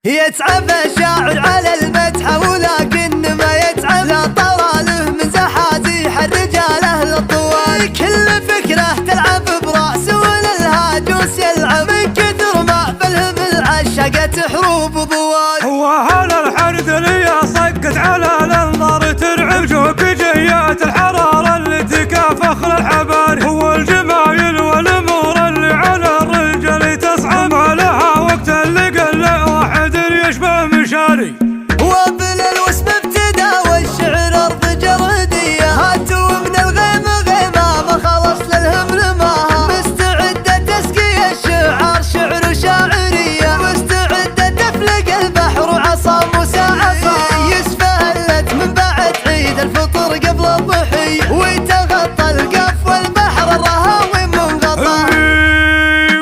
يتعب الشاعر على المدح ولكن ما يتعب لا طرى له من زحازيح الرجال اهل الطوال. كل فكره تلعب براس وللهاجوس يلعب من كثر ما بلهم العشقة حروب وضوال. هو هذا الحرد اللي صقت على الانظار ترعب جوك جيات الحراره اللي تكافخ الحبار. هو الجمايل والامور اللي على الرجال تصعب لها وقت اللي قل واحد يشبه مشاري. وبالوسم ابتدى والشعر ارض جرديه هاتوا من الغيم غيمه ما خلص للهم لماها. مستعده تسقي الشعر شعر وشاعريه مستعده تفلق البحر وعصا موسى عصا. يسفهلت من بعد عيد الفطر قبل الضحيه ويتغطى القف والبحر الرهاوي منغطى.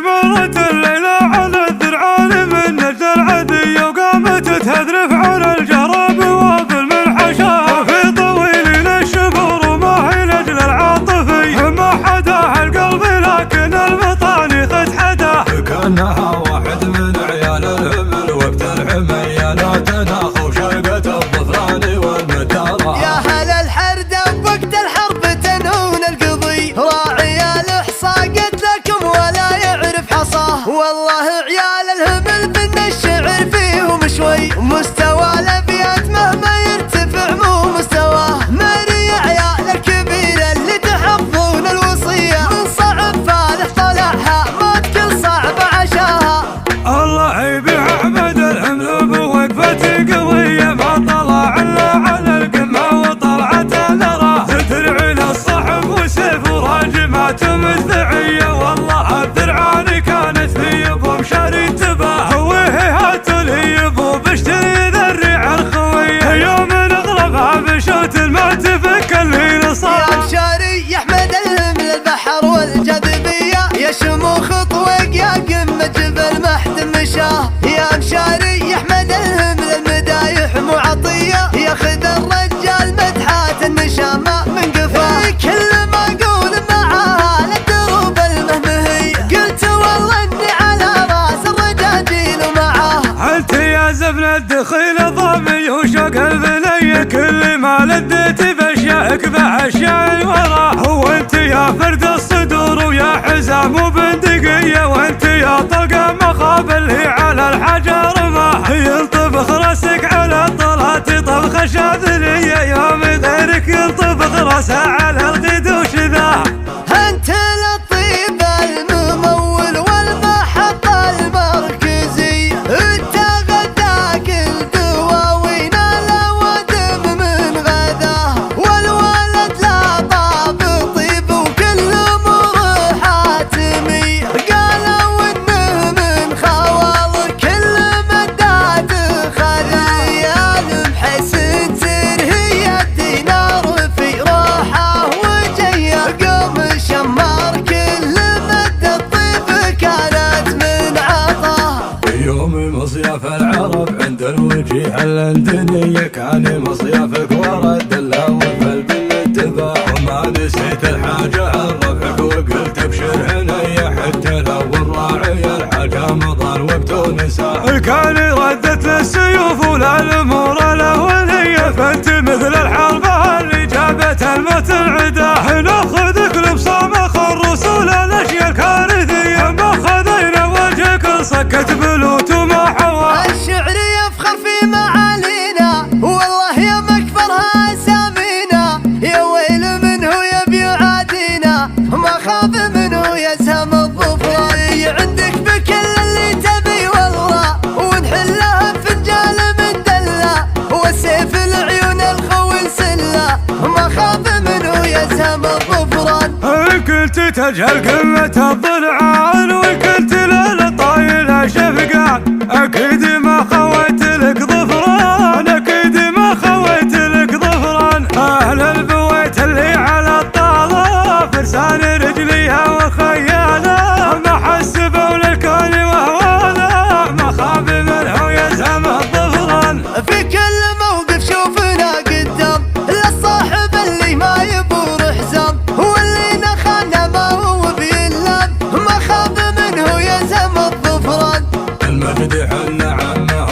مرت الليله على الذرعان من نجد العديه وقامت تهدرف على الجراب وبالمنحشة في طويل الشبور وما هي لاجل العاطفي ما حداها القلب لكن المطاني قد حداه. كانها واحد من عيال الهمل وقت الحميه لا تناخوا شرقة الظفران والمتارة. يا هل الحردة وقت الحرب تنهون القضي راعي الاحصاء قتلكم ولا يعرف حصاه. والله عيال الهمل بن الشعر فيهم شوي مستوى الابيات مهما يرتفع مو مستواه. مري عيال الكبيرة اللي تحفظون الوصية من صعب فالح طلعها ما كل صعب عشاها. الله يبيع احمد الحمل بوقفة قوية ما طلع الا على القمة وطلعته نراه. تدرع للصحب وسيف وراجمات مدفعية والله الذرعان كانت في يبو مشاري انتباه. وهيهات الهيبو بشتري ذريع الخوية يوم نغلبها بشوت ما تفك اللي نصاب. يا مشاري يا احمد الهمل البحر والجاذبية يا شموخ طويق يا قمة جبل محد مشاه. يا مشاري يا احمد الهمل المدايح معطية ياخذ الرجال مدحات النشامة من قفاه. كل ما اقول معاها للدروب المهمهية قلت والله اني على راس الرجاجيل ومعاه. انت يا زبن الدخيل ضامي وشوق البنية كل ما لديتي باشيائك باشياء وراه. هو انت يا فرد الصدور ويا حزام وبندقية وانت يا طلقة مخاب اللي على الحجر ما ينطبخ راسك على الطلات طبخ شاذلية يوم غيرك ينطبخ راسها على الغدوش ذا. انت للطيب الممول والمحطة المركزية انت غداك الدواوين الأوادم من غداه. والولد لا طاب طيب وكل امور حاتمية قالوا انه من خوال كل مدات خلية. المحسن ترهي الدينار في روحه وجيه قوم شمار كل مدة الطيب كانت من عطاه. يوم مصيف العرب عند الوجيه اللندنية كان مصيفك ورد اللهو بالاتباع. وما نسيت الحاجة الربحك وقلت ابشر هنية حتى لو الراعي الحاجة مضى الوقت ونساه. كان ردت للسيوف ولا الامور الاولية فانت مثل الحربة اللي جابت الموت العداه. ناخذك لبصامخ الرسول الاشياء الكارثية ما خذينا وجهك صكت بلوت وما حواه. الشعر يفخر في معالينا والله يا مكفرها اسامينا. يا ويل منه يبي يعادينا ما خاف منه يسهم الظفران. عندك بكل اللي تبي والله ونحلها فنجال من دله والسيف العيون الخول سله ما خاف منه يسهم الظفران. إن كنت تجهل قمة الضلعان وإن كنت للطايلة شفقان أكيد ما خويت لك ظفران أكيد ما خويت لك ظفران. أهل البويت اللي على الطالة فرسان رجليها وخيالة ما حسبوا للكون وهوانا ما خاف منه يزهم الظفران. في كل موقف شوفنا قدام للصاحب اللي ما يبور حزام واللي نخانا ما هو بيلام ما خاف منه يزهم الظفران. المجد حنا عمه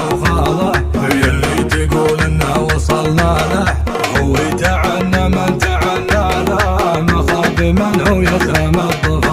منعو يتامى الظفر